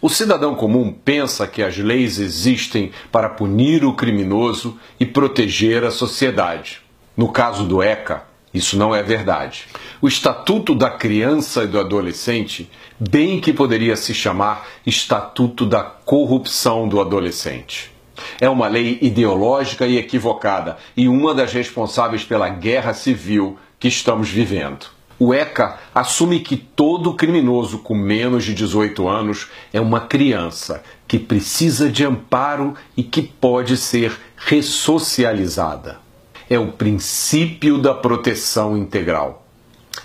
O cidadão comum pensa que as leis existem para punir o criminoso e proteger a sociedade. No caso do ECA, isso não é verdade. O Estatuto da Criança e do Adolescente, bem que poderia se chamar Estatuto da Corrupção do Adolescente. É uma lei ideológica e equivocada e uma das responsáveis pela guerra civil que estamos vivendo. O ECA assume que todo criminoso com menos de 18 anos é uma criança que precisa de amparo e que pode ser ressocializada. É o princípio da proteção integral.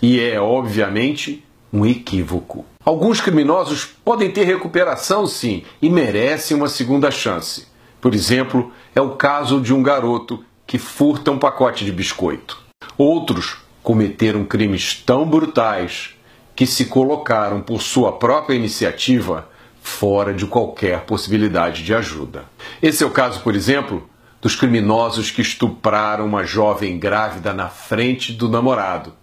E é, obviamente, um equívoco. Alguns criminosos podem ter recuperação, sim, e merecem uma segunda chance. Por exemplo, é o caso de um garoto que furta um pacote de biscoito. Outros cometeram crimes tão brutais que se colocaram por sua própria iniciativa fora de qualquer possibilidade de ajuda. Esse é o caso, por exemplo, dos criminosos que estupraram uma jovem grávida na frente do namorado,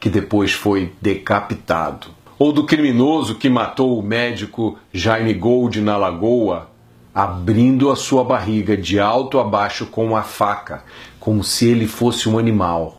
que depois foi decapitado. Ou do criminoso que matou o médico Jaime Gold na Lagoa, abrindo a sua barriga de alto a baixo com uma faca, como se ele fosse um animal.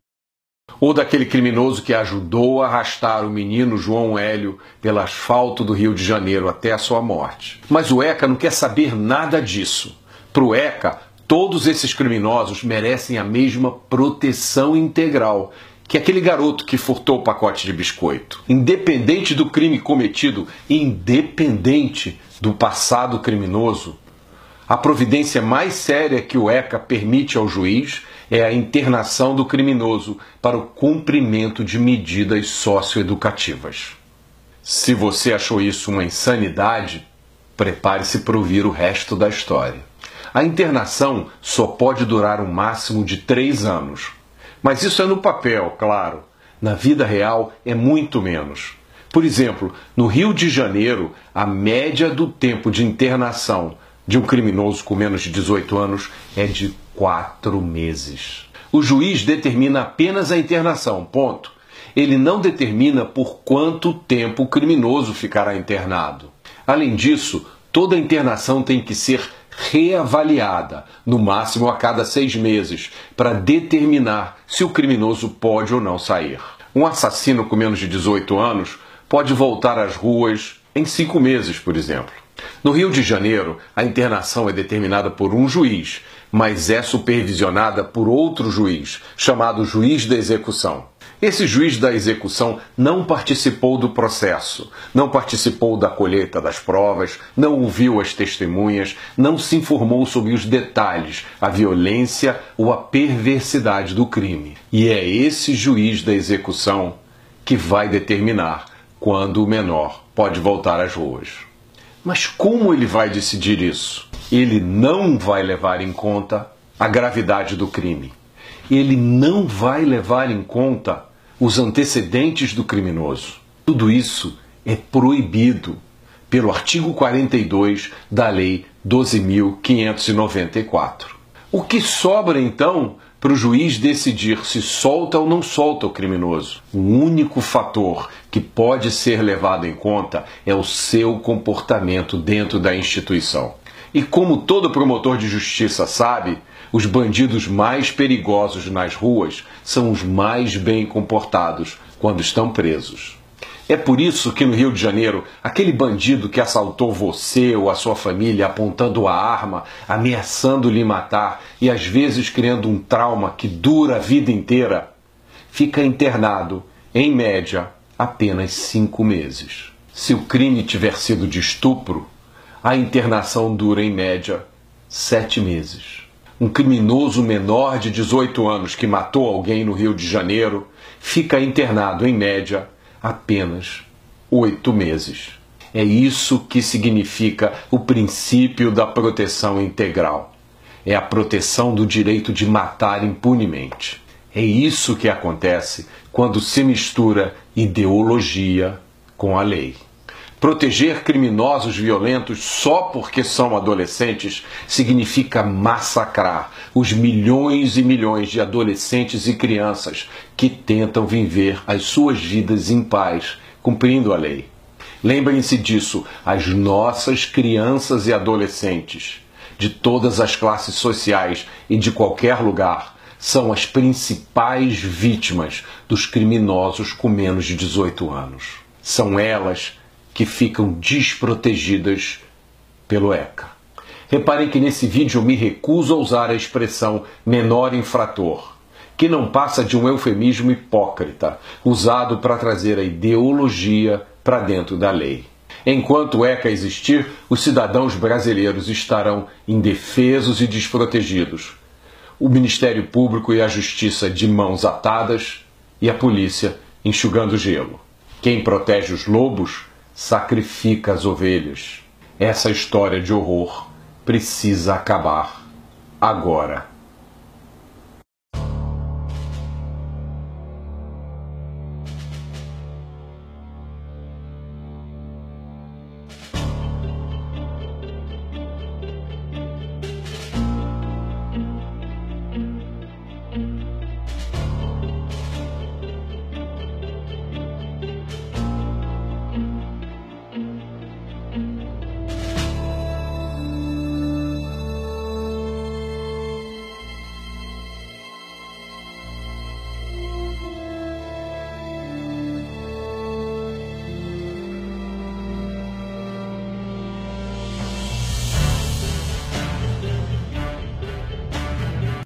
Ou daquele criminoso que ajudou a arrastar o menino João Hélio pelo asfalto do Rio de Janeiro até a sua morte. Mas o ECA não quer saber nada disso. Para o ECA, todos esses criminosos merecem a mesma proteção integral que aquele garoto que furtou o pacote de biscoito. Independente do crime cometido, independente do passado criminoso, a providência mais séria que o ECA permite ao juiz é a internação do criminoso para o cumprimento de medidas socioeducativas. Se você achou isso uma insanidade, prepare-se para ouvir o resto da história. A internação só pode durar um máximo de 3 anos. Mas isso é no papel, claro. Na vida real é muito menos. Por exemplo, no Rio de Janeiro, a média do tempo de internação de um criminoso com menos de 18 anos é de 4 meses. O juiz determina apenas a internação, ponto. Ele não determina por quanto tempo o criminoso ficará internado. Além disso, toda internação tem que ser reavaliada, no máximo a cada 6 meses, para determinar se o criminoso pode ou não sair. Um assassino com menos de 18 anos pode voltar às ruas em 5 meses, por exemplo. No Rio de Janeiro, a internação é determinada por um juiz, mas é supervisionada por outro juiz, chamado juiz da execução. Esse juiz da execução não participou do processo, não participou da colheita das provas, não ouviu as testemunhas, não se informou sobre os detalhes, a violência ou a perversidade do crime. E é esse juiz da execução que vai determinar quando o menor pode voltar às ruas. Mas como ele vai decidir isso? Ele não vai levar em conta a gravidade do crime. Ele não vai levar em conta os antecedentes do criminoso. Tudo isso é proibido pelo artigo 42 da Lei 12.594. O que sobra, então, para o juiz decidir se solta ou não solta o criminoso? O único fator que pode ser levado em conta é o seu comportamento dentro da instituição. E como todo promotor de justiça sabe, os bandidos mais perigosos nas ruas são os mais bem comportados quando estão presos. É por isso que no Rio de Janeiro, aquele bandido que assaltou você ou a sua família apontando a arma, ameaçando lhe matar e às vezes criando um trauma que dura a vida inteira, fica internado, em média, apenas 5 meses. Se o crime tiver sido de estupro, a internação dura, em média, 7 meses. Um criminoso menor de 18 anos que matou alguém no Rio de Janeiro fica internado, em média, apenas 8 meses. É isso que significa o princípio da proteção integral. É a proteção do direito de matar impunemente. É isso que acontece quando se mistura ideologia com a lei. Proteger criminosos violentos só porque são adolescentes significa massacrar os milhões e milhões de adolescentes e crianças que tentam viver as suas vidas em paz, cumprindo a lei. Lembrem-se disso, as nossas crianças e adolescentes, de todas as classes sociais e de qualquer lugar, são as principais vítimas dos criminosos com menos de 18 anos. São elas que ficam desprotegidas pelo ECA. Reparem que nesse vídeo eu me recuso a usar a expressão menor infrator, que não passa de um eufemismo hipócrita, usado para trazer a ideologia para dentro da lei. Enquanto o ECA existir, os cidadãos brasileiros estarão indefesos e desprotegidos. O Ministério Público e a Justiça de mãos atadas e a polícia enxugando gelo. Quem protege os lobos sacrifica as ovelhas. Essa história de horror precisa acabar agora.